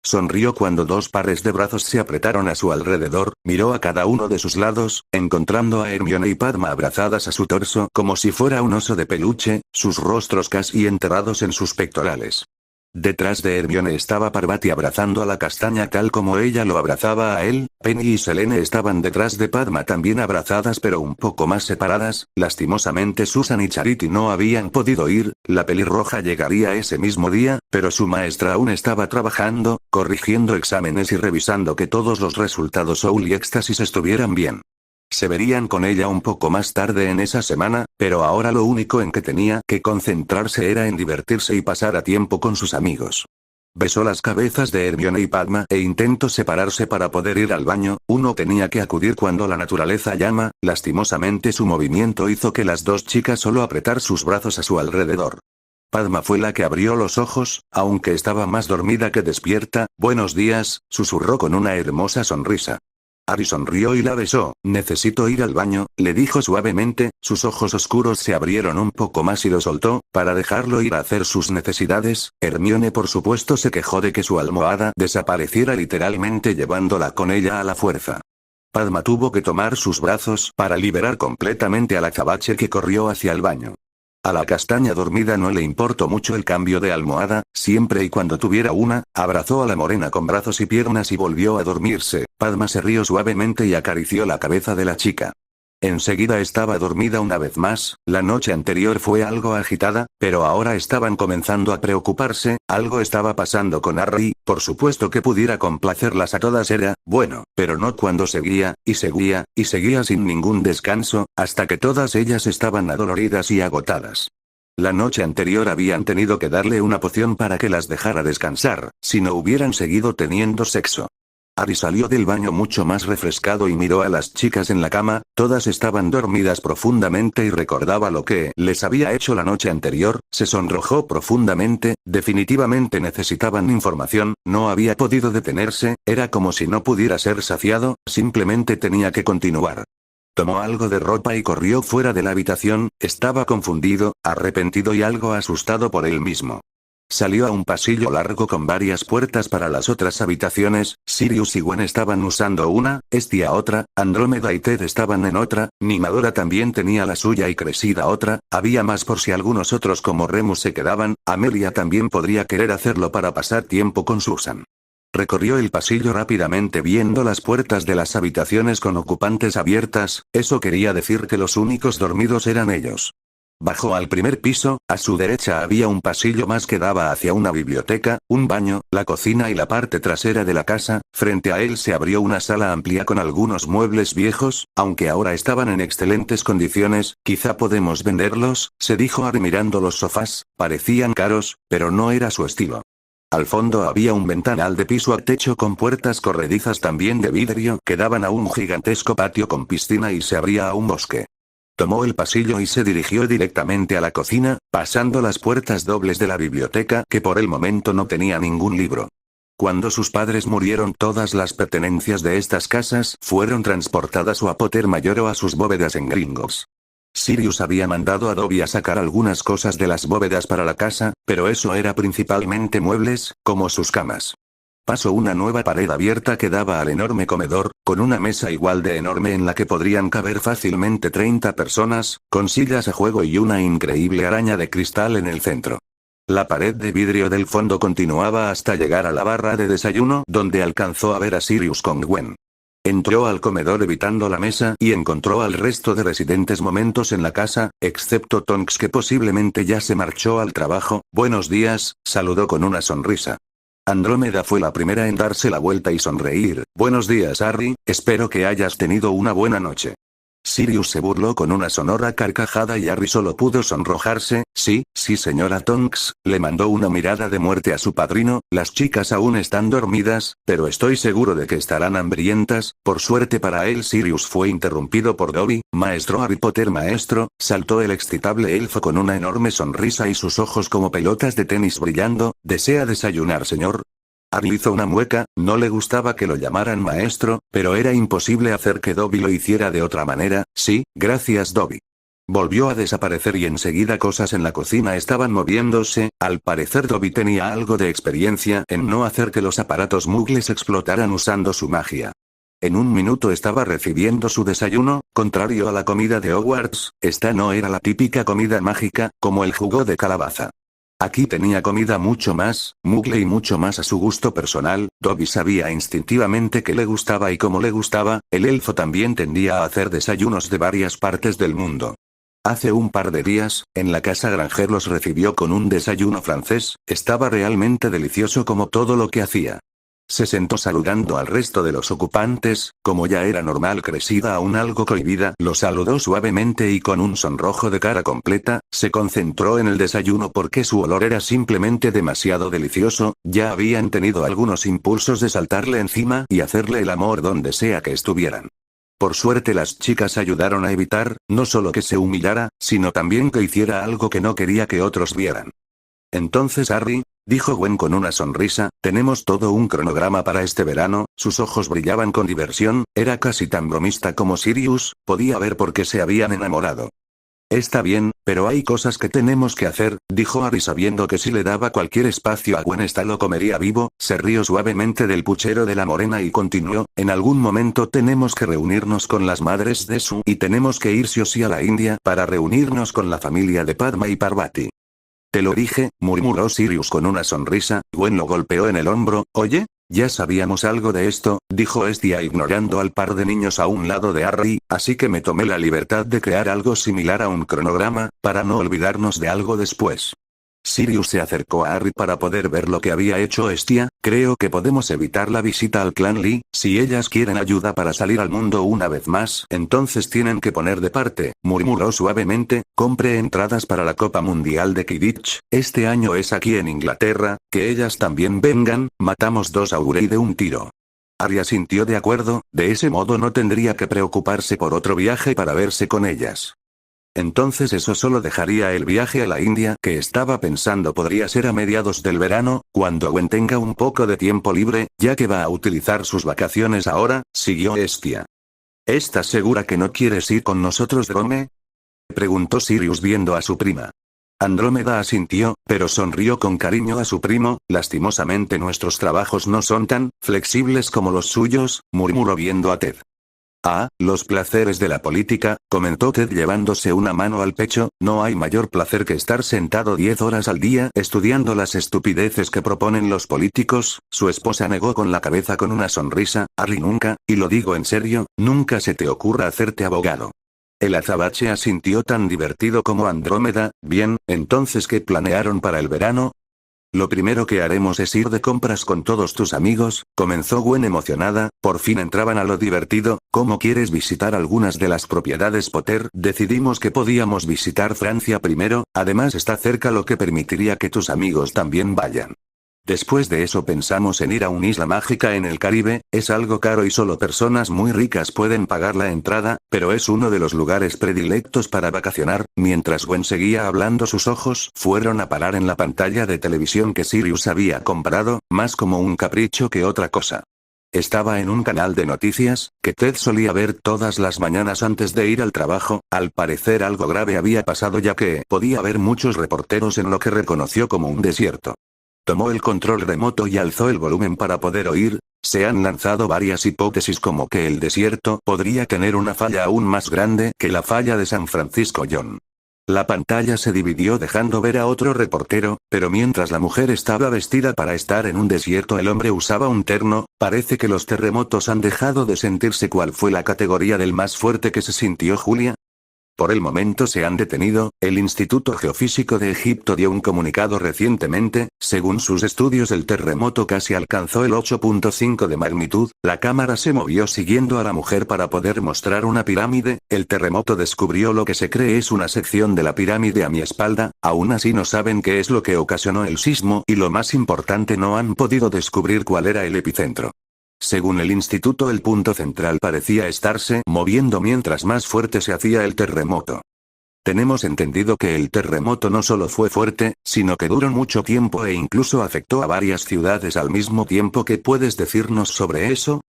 Speaker 1: Sonrió cuando 2 pares de brazos se apretaron a su alrededor, miró a cada uno de sus lados, encontrando a Hermione y Padma abrazadas a su torso como si fuera un oso de peluche, sus rostros casi enterrados en sus pectorales. Detrás de Hermione estaba Parvati abrazando a la castaña tal como ella lo abrazaba a él, Penny y Selene estaban detrás de Padma también abrazadas pero un poco más separadas, lastimosamente Susan y Charity no habían podido ir, la pelirroja llegaría ese mismo día, pero su maestra aún estaba trabajando, corrigiendo exámenes y revisando que todos los resultados Soul y Éxtasis estuvieran bien. Se verían con ella un poco más tarde en esa semana, pero ahora lo único en que tenía que concentrarse era en divertirse y pasar a tiempo con sus amigos. Besó las cabezas de Hermione y Padma e intentó separarse para poder ir al baño, uno tenía que acudir cuando la naturaleza llama, lastimosamente su movimiento hizo que las 2 chicas solo apretar sus brazos a su alrededor. Padma fue la que abrió los ojos, aunque estaba más dormida que despierta. Buenos días, susurró con una hermosa sonrisa. Harry sonrió y la besó. Necesito ir al baño, le dijo suavemente, sus ojos oscuros se abrieron un poco más y lo soltó, para dejarlo ir a hacer sus necesidades. Hermione por supuesto se quejó de que su almohada desapareciera literalmente llevándola con ella a la fuerza. Padma tuvo que tomar sus brazos para liberar completamente al azabache que corrió hacia el baño. A la castaña dormida no le importó mucho el cambio de almohada, siempre y cuando tuviera una, abrazó a la morena con brazos y piernas y volvió a dormirse. Padma se rió suavemente y acarició la cabeza de la chica. Enseguida estaba dormida una vez más, la noche anterior fue algo agitada, pero ahora estaban comenzando a preocuparse, algo estaba pasando con Harry, por supuesto que pudiera complacerlas a todas era, bueno, pero no cuando seguía, y seguía, y seguía sin ningún descanso, hasta que todas ellas estaban adoloridas y agotadas. La noche anterior habían tenido que darle una poción para que las dejara descansar, si no hubieran seguido teniendo sexo. Harry salió del baño mucho más refrescado y miró a las chicas en la cama, todas estaban dormidas profundamente y recordaba lo que les había hecho la noche anterior, se sonrojó profundamente, definitivamente necesitaban información, no había podido detenerse, era como si no pudiera ser saciado, simplemente tenía que continuar. Tomó algo de ropa y corrió fuera de la habitación. Estaba confundido, arrepentido y algo asustado por él mismo. Salió a un pasillo largo con varias puertas para las otras habitaciones. Sirius y Gwen estaban usando una, Estia otra, Andrómeda y Ted estaban en otra, Nimadora también tenía la suya y Cresida otra, había más por si algunos otros como Remus se quedaban. Amelia también podría querer hacerlo para pasar tiempo con Susan. Recorrió el pasillo rápidamente viendo las puertas de las habitaciones con ocupantes abiertas. Eso quería decir que los únicos dormidos eran ellos. Bajó al primer piso. A su derecha había un pasillo más que daba hacia una biblioteca, un baño, la cocina y la parte trasera de la casa. Frente a él se abrió una sala amplia con algunos muebles viejos, aunque ahora estaban en excelentes condiciones. Quizá podemos venderlos, se dijo Harry mirando los sofás, parecían caros, pero no era su estilo. Al fondo había un ventanal de piso a techo con puertas corredizas también de vidrio que daban a un gigantesco patio con piscina y se abría a un bosque. Tomó el pasillo y se dirigió directamente a la cocina, pasando las puertas dobles de la biblioteca que por el momento no tenía ningún libro. Cuando sus padres murieron, todas las pertenencias de estas casas fueron transportadas o a Potter Mayor o a sus bóvedas en Gringotts. Sirius había mandado a Dobby a sacar algunas cosas de las bóvedas para la casa, pero eso era principalmente muebles, como sus camas. Pasó una nueva pared abierta que daba al enorme comedor, con una mesa igual de enorme en la que podrían caber fácilmente 30 personas, con sillas a juego y una increíble araña de cristal en el centro. La pared de vidrio del fondo continuaba hasta llegar a la barra de desayuno, donde alcanzó a ver a Sirius con Gwen. Entró al comedor evitando la mesa y encontró al resto de residentes momentos en la casa, excepto Tonks que posiblemente ya se marchó al trabajo. Buenos días, saludó con una sonrisa. Andrómeda fue la primera en darse la vuelta y sonreír. Buenos días Harry, espero que hayas tenido una buena noche. Sirius se burló con una sonora carcajada y Harry solo pudo sonrojarse. Sí, señora Tonks, le mandó una mirada de muerte a su padrino. Las chicas aún están dormidas, pero estoy seguro de que estarán hambrientas. Por suerte para él Sirius fue interrumpido por Dobby. Maestro Harry Potter maestro, saltó el excitable elfo con una enorme sonrisa y sus ojos como pelotas de tenis brillando. ¿Desea desayunar señor? Harry hizo una mueca, no le gustaba que lo llamaran maestro, pero era imposible hacer que Dobby lo hiciera de otra manera. Sí, gracias Dobby. Volvió a desaparecer y enseguida cosas en la cocina estaban moviéndose. Al parecer Dobby tenía algo de experiencia en no hacer que los aparatos muggles explotaran usando su magia. En un minuto estaba recibiendo su desayuno. Contrario a la comida de Hogwarts, esta no era la típica comida mágica, como el jugo de calabaza. Aquí tenía comida mucho más muggle y mucho más a su gusto personal. Dobby sabía instintivamente que le gustaba y cómo le gustaba. El elfo también tendía a hacer desayunos de varias partes del mundo. Hace un par de días, en la casa Granger los recibió con un desayuno francés. Estaba realmente delicioso como todo lo que hacía. Se sentó saludando al resto de los ocupantes. Como ya era normal, Cresida aún algo cohibida, lo saludó suavemente y con un sonrojo de cara completa, se concentró en el desayuno porque su olor era simplemente demasiado delicioso. Ya habían tenido algunos impulsos de saltarle encima y hacerle el amor donde sea que estuvieran. Por suerte las chicas ayudaron a evitar, no solo que se humillara, sino también que hiciera algo que no quería que otros vieran. Entonces Harry, dijo Gwen con una sonrisa, tenemos todo un cronograma para este verano. Sus ojos brillaban con diversión, era casi tan bromista como Sirius, podía ver por qué se habían enamorado. Está bien, pero hay cosas que tenemos que hacer, dijo Harry sabiendo que si le daba cualquier espacio a Gwen esta lo comería vivo. Se rió suavemente del puchero de la morena y continuó, en algún momento tenemos que reunirnos con las madres de Su y tenemos que ir sí o sí a la India para reunirnos con la familia de Padma y Parvati. Te lo dije, murmuró Sirius con una sonrisa. Gwen lo golpeó en el hombro. Oye, ya sabíamos algo de esto, dijo Estia ignorando al par de niños a un lado de Harry, así que me tomé la libertad de crear algo similar a un cronograma, para no olvidarnos de algo después. Sirius se acercó a Harry para poder ver lo que había hecho Estia. Creo que podemos evitar la visita al clan Lee. Si ellas quieren ayuda para salir al mundo una vez más, entonces tienen que poner de parte, murmuró suavemente. Compre entradas para la Copa Mundial de Quidditch, este año es aquí en Inglaterra, que ellas también vengan, matamos 2 Aurei de un tiro. Harry asintió de acuerdo, de ese modo no tendría que preocuparse por otro viaje para verse con ellas. Entonces eso solo dejaría el viaje a la India que estaba pensando podría ser a mediados del verano, cuando Gwen tenga un poco de tiempo libre, ya que va a utilizar sus vacaciones ahora, siguió Estia. ¿Estás segura que no quieres ir con nosotros, Drome? Preguntó Sirius viendo a su prima. Andrómeda asintió, pero sonrió con cariño a su primo. Lastimosamente nuestros trabajos no son tan flexibles como los suyos, murmuró viendo a Ted. Ah, los placeres de la política, comentó Ted llevándose una mano al pecho. No hay mayor placer que estar sentado 10 horas al día estudiando las estupideces que proponen los políticos. Su esposa negó con la cabeza con una sonrisa. Harry, nunca, y lo digo en serio, nunca se te ocurra hacerte abogado. El azabache asintió tan divertido como Andrómeda. Bien, entonces ¿qué planearon para el verano? Lo primero que haremos es ir de compras con todos tus amigos, comenzó Gwen emocionada. Por fin entraban a lo divertido. ¿Cómo quieres visitar algunas de las propiedades Potter? Decidimos que podíamos visitar Francia primero, además está cerca, lo que permitiría que tus amigos también vayan. Después de eso pensamos en ir a una isla mágica en el Caribe. Es algo caro y solo personas muy ricas pueden pagar la entrada, pero es uno de los lugares predilectos para vacacionar. Mientras Gwen seguía hablando, sus ojos fueron a parar en la pantalla de televisión que Sirius había comprado, más como un capricho que otra cosa. Estaba en un canal de noticias, que Ted solía ver todas las mañanas antes de ir al trabajo. Al parecer algo grave había pasado, ya que podía haber muchos reporteros en lo que reconoció como un desierto. Tomó el control remoto y alzó el volumen para poder oír. Se han lanzado varias hipótesis, como que el desierto podría tener una falla aún más grande que la falla de San Francisco John. La pantalla se dividió dejando ver a otro reportero, pero mientras la mujer estaba vestida para estar en un desierto, el hombre usaba un terno. Parece que los terremotos han dejado de sentirse. ¿Cuál fue la categoría del más fuerte que se sintió Julia? Por el momento se han detenido. El Instituto Geofísico de Egipto dio un comunicado recientemente. Según sus estudios, el terremoto casi alcanzó el 8.5 de magnitud. La cámara se movió siguiendo a la mujer para poder mostrar una pirámide. El terremoto descubrió lo que se cree es una sección de la pirámide a mi espalda. Aún así no saben qué es lo que ocasionó el sismo, y lo más importante, no han podido descubrir cuál era el epicentro. Según el instituto, el punto central parecía estarse moviendo mientras más fuerte se hacía el terremoto. Tenemos entendido que el terremoto no solo fue fuerte, sino que duró mucho tiempo e incluso afectó a varias ciudades al mismo tiempo. ¿Qué puedes decirnos sobre eso?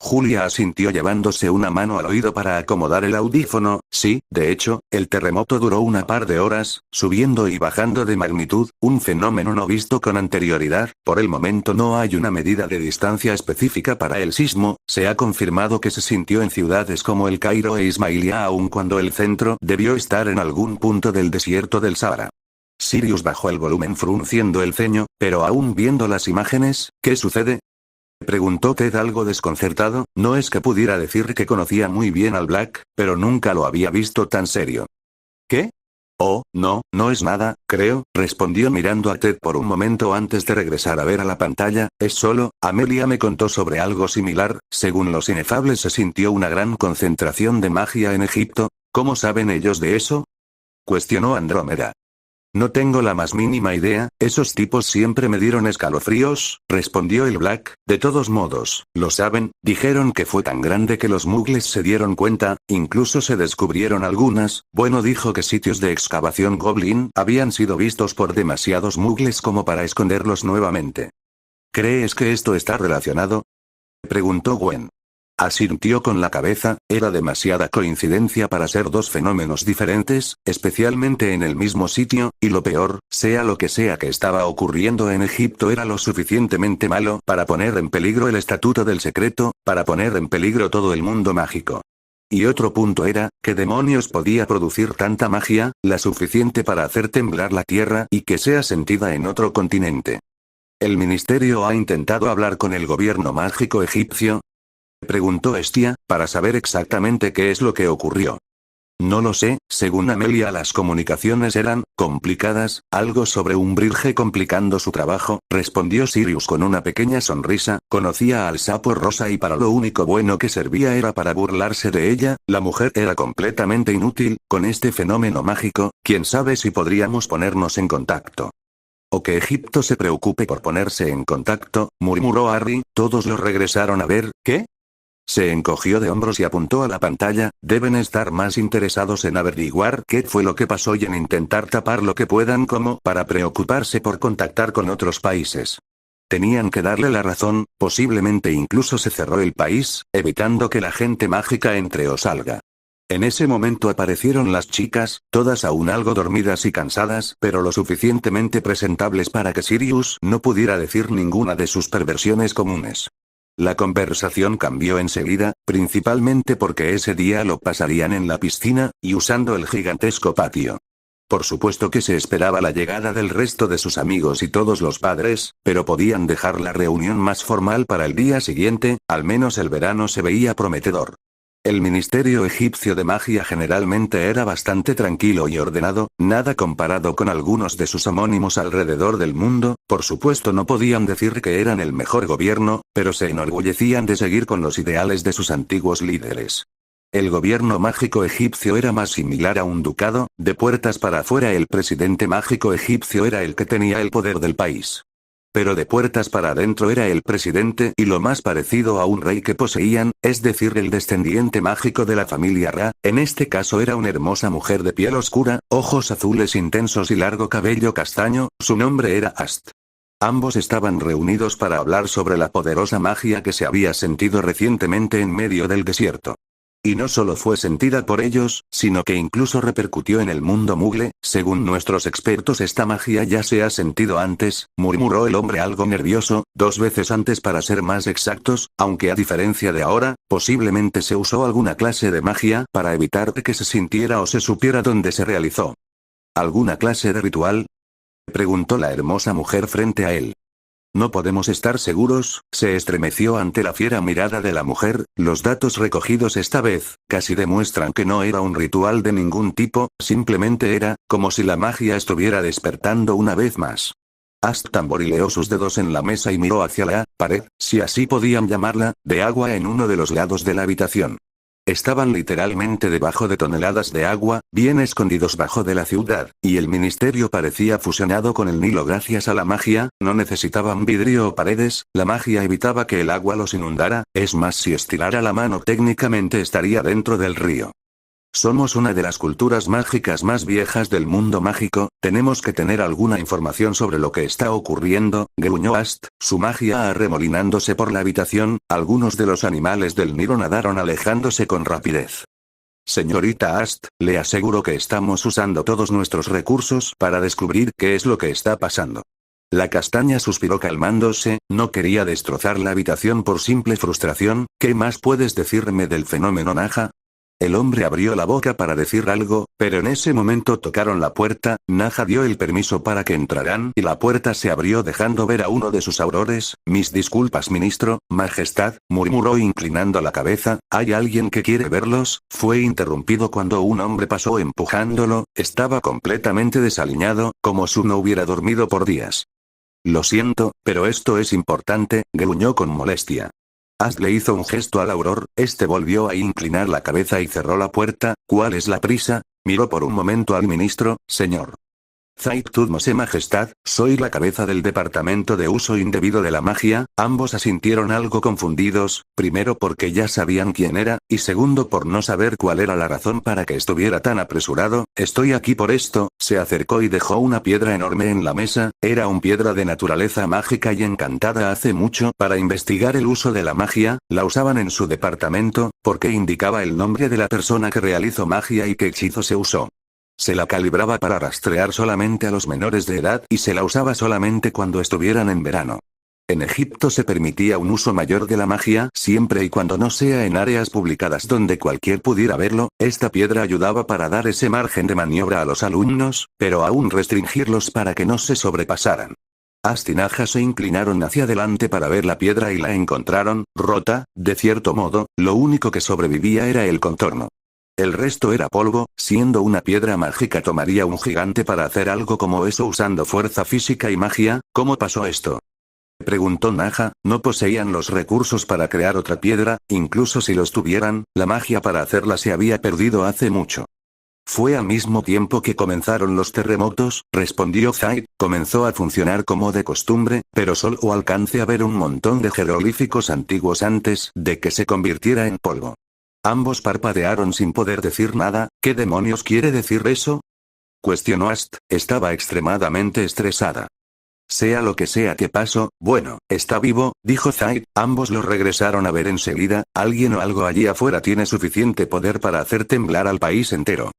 Speaker 1: Julia asintió llevándose una mano al oído para acomodar el audífono. Sí, de hecho, el terremoto duró una par de horas, subiendo y bajando de magnitud, un fenómeno no visto con anterioridad. Por el momento no hay una medida de distancia específica para el sismo. Se ha confirmado que se sintió en ciudades como El Cairo e Ismailia, aun cuando el centro debió estar en algún punto del desierto del Sahara. Sirius bajó el volumen frunciendo el ceño, pero aún viendo las imágenes. ¿Qué sucede?, preguntó Ted algo desconcertado. No es que pudiera decir que conocía muy bien al Black, pero nunca lo había visto tan serio. ¿Qué? Oh, no, no es nada, creo, respondió mirando a Ted por un momento antes de regresar a ver a la pantalla. Es solo, Amelia me contó sobre algo similar. Según los inefables, se sintió una gran concentración de magia en Egipto. ¿Cómo saben ellos de eso?, cuestionó Andrómeda. No tengo la más mínima idea. Esos tipos siempre me dieron escalofríos, respondió el Black. De todos modos, lo saben. Dijeron que fue tan grande que los muggles se dieron cuenta. Incluso se descubrieron algunas. Bueno, dijo que sitios de excavación Goblin habían sido vistos por demasiados muggles como para esconderlos nuevamente. ¿Crees que esto está relacionado?, preguntó Gwen. Asintió con la cabeza. Era demasiada coincidencia para ser dos fenómenos diferentes, especialmente en el mismo sitio, y lo peor, sea lo que sea que estaba ocurriendo en Egipto, era lo suficientemente malo para poner en peligro el estatuto del secreto, para poner en peligro todo el mundo mágico. Y otro punto era, ¿qué demonios podía producir tanta magia, la suficiente para hacer temblar la tierra y que sea sentida en otro continente? ¿El ministerio ha intentado hablar con el gobierno mágico egipcio?, preguntó Estia, para saber exactamente qué es lo que ocurrió. No lo sé. Según Amelia, las comunicaciones eran complicadas, algo sobre un bridge complicando su trabajo, respondió Sirius con una pequeña sonrisa. Conocía al sapo rosa y para lo único bueno que servía era para burlarse de ella. La mujer era completamente inútil. Con este fenómeno mágico, quién sabe si podríamos ponernos en contacto. O que Egipto se preocupe por ponerse en contacto, murmuró Harry. Todos lo regresaron a ver. ¿Qué? Se encogió de hombros y apuntó a la pantalla. Deben estar más interesados en averiguar qué fue lo que pasó y en intentar tapar lo que puedan como para preocuparse por contactar con otros países. Tenían que darle la razón, posiblemente incluso se cerró el país, evitando que la gente mágica entre o salga. En ese momento aparecieron las chicas, todas aún algo dormidas y cansadas, pero lo suficientemente presentables para que Sirius no pudiera decir ninguna de sus perversiones comunes. La conversación cambió enseguida, principalmente porque ese día lo pasarían en la piscina, y usando el gigantesco patio. Por supuesto que se esperaba la llegada del resto de sus amigos y todos los padres, pero podían dejar la reunión más formal para el día siguiente, al menos el verano se veía prometedor. El Ministerio Egipcio de Magia generalmente era bastante tranquilo y ordenado, nada comparado con algunos de sus homónimos alrededor del mundo, por supuesto no podían decir que eran el mejor gobierno, pero se enorgullecían de seguir con los ideales de sus antiguos líderes. El gobierno mágico egipcio era más similar a un ducado, de puertas para afuera el presidente mágico egipcio era el que tenía el poder del país. Pero de puertas para adentro era el presidente y lo más parecido a un rey que poseían, es decir, el descendiente mágico de la familia Ra, en este caso era una hermosa mujer de piel oscura, ojos azules intensos y largo cabello castaño, su nombre era Ast. Ambos estaban reunidos para hablar sobre la poderosa magia que se había sentido recientemente en medio del desierto. Y no solo fue sentida por ellos, sino que incluso repercutió en el mundo mugle, según nuestros expertos esta magia ya se ha sentido antes, murmuró el hombre algo nervioso, 2 veces antes para ser más exactos, aunque a diferencia de ahora, posiblemente se usó alguna clase de magia para evitar que se sintiera o se supiera dónde se realizó. ¿Alguna clase de ritual?, preguntó la hermosa mujer frente a él. No podemos estar seguros, se estremeció ante la fiera mirada de la mujer, los datos recogidos esta vez, casi demuestran que no era un ritual de ningún tipo, simplemente era, como si la magia estuviera despertando una vez más. Ast tamborileó sus dedos en la mesa y miró hacia la pared, si así podían llamarla, de agua en uno de los lados de la habitación. Estaban literalmente debajo de toneladas de agua, bien escondidos bajo de la ciudad, y el ministerio parecía fusionado con el Nilo gracias a la magia, no necesitaban vidrio o paredes, la magia evitaba que el agua los inundara, es más si estirara la mano técnicamente estaría dentro del río. Somos una de las culturas mágicas más viejas del mundo mágico, tenemos que tener alguna información sobre lo que está ocurriendo, gruñó Ast, su magia arremolinándose por la habitación, algunos de los animales del Nilo nadaron alejándose con rapidez. Señorita Ast, le aseguro que estamos usando todos nuestros recursos para descubrir qué es lo que está pasando. La castaña suspiró calmándose, no quería destrozar la habitación por simple frustración, ¿qué más puedes decirme del fenómeno Naja? El hombre abrió la boca para decir algo, pero en ese momento tocaron la puerta, Naja dio el permiso para que entraran y la puerta se abrió dejando ver a uno de sus aurores. Mis disculpas ministro, majestad, murmuró inclinando la cabeza, ¿hay alguien que quiere verlos? Fue interrumpido cuando un hombre pasó empujándolo, estaba completamente desaliñado, como si no hubiera dormido por días. Lo siento, pero esto es importante, gruñó con molestia. Ast le hizo un gesto al auror, este volvió a inclinar la cabeza y cerró la puerta. ¿Cuál es la prisa? Miró por un momento al ministro, señor. Zaid Tutmose majestad, soy la cabeza del departamento de uso indebido de la magia. Ambos asintieron algo confundidos, primero porque ya sabían quién era, y segundo por no saber cuál era la razón para que estuviera tan apresurado. Estoy aquí por esto, se acercó y dejó una piedra enorme en la mesa, era una piedra de naturaleza mágica y encantada hace mucho para investigar el uso de la magia, la usaban en su departamento, porque indicaba el nombre de la persona que realizó magia y qué hechizo se usó. Se la calibraba para rastrear solamente a los menores de edad y se la usaba solamente cuando estuvieran en verano. En Egipto se permitía un uso mayor de la magia siempre y cuando no sea en áreas publicadas donde cualquier pudiera verlo, esta piedra ayudaba para dar ese margen de maniobra a los alumnos, pero aún restringirlos para que no se sobrepasaran. Ast y Naja se inclinaron hacia adelante para ver la piedra y la encontraron, rota, de cierto modo, lo único que sobrevivía era el contorno. El resto era polvo, siendo una piedra mágica tomaría un gigante para hacer algo como eso usando fuerza física y magia. ¿Cómo pasó esto?, preguntó Naja. No poseían los recursos para crear otra piedra, incluso si los tuvieran, la magia para hacerla se había perdido hace mucho. Fue al mismo tiempo que comenzaron los terremotos, respondió Zaid, comenzó a funcionar como de costumbre, pero solo alcancé a ver un montón de jeroglíficos antiguos antes de que se convirtiera en polvo. Ambos parpadearon sin poder decir nada. ¿Qué demonios quiere decir eso?, cuestionó Ast, estaba extremadamente estresada. Sea lo que sea que pasó, bueno, está vivo, dijo Zaid. Ambos lo regresaron a ver enseguida. Alguien o algo allí afuera tiene suficiente poder para hacer temblar al país entero.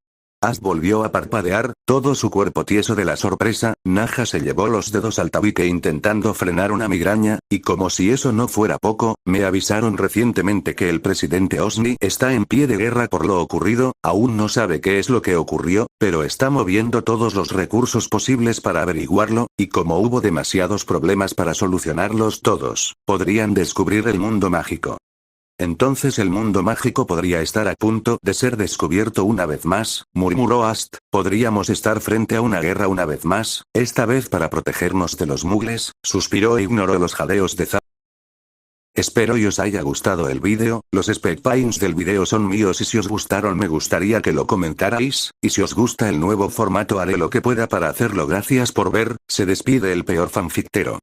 Speaker 1: Ash volvió a parpadear, todo su cuerpo tieso de la sorpresa. Naja se llevó los dedos al tabique intentando frenar una migraña, y como si eso no fuera poco, me avisaron recientemente que el presidente Osni está en pie de guerra por lo ocurrido. Aún no sabe qué es lo que ocurrió, pero está moviendo todos los recursos posibles para averiguarlo, y como hubo demasiados problemas para solucionarlos todos, podrían descubrir el mundo mágico. Entonces el mundo mágico podría estar a punto de ser descubierto una vez más, murmuró Ast. Podríamos estar frente a una guerra una vez más, esta vez para protegernos de los mugles, suspiró e ignoró los jadeos de Zaid. Espero y os haya gustado el vídeo. Los spec-paints del vídeo son míos y si os gustaron me gustaría que lo comentarais, y si os gusta el nuevo formato haré lo que pueda para hacerlo. Gracias por ver, se despide el peor fanfictero.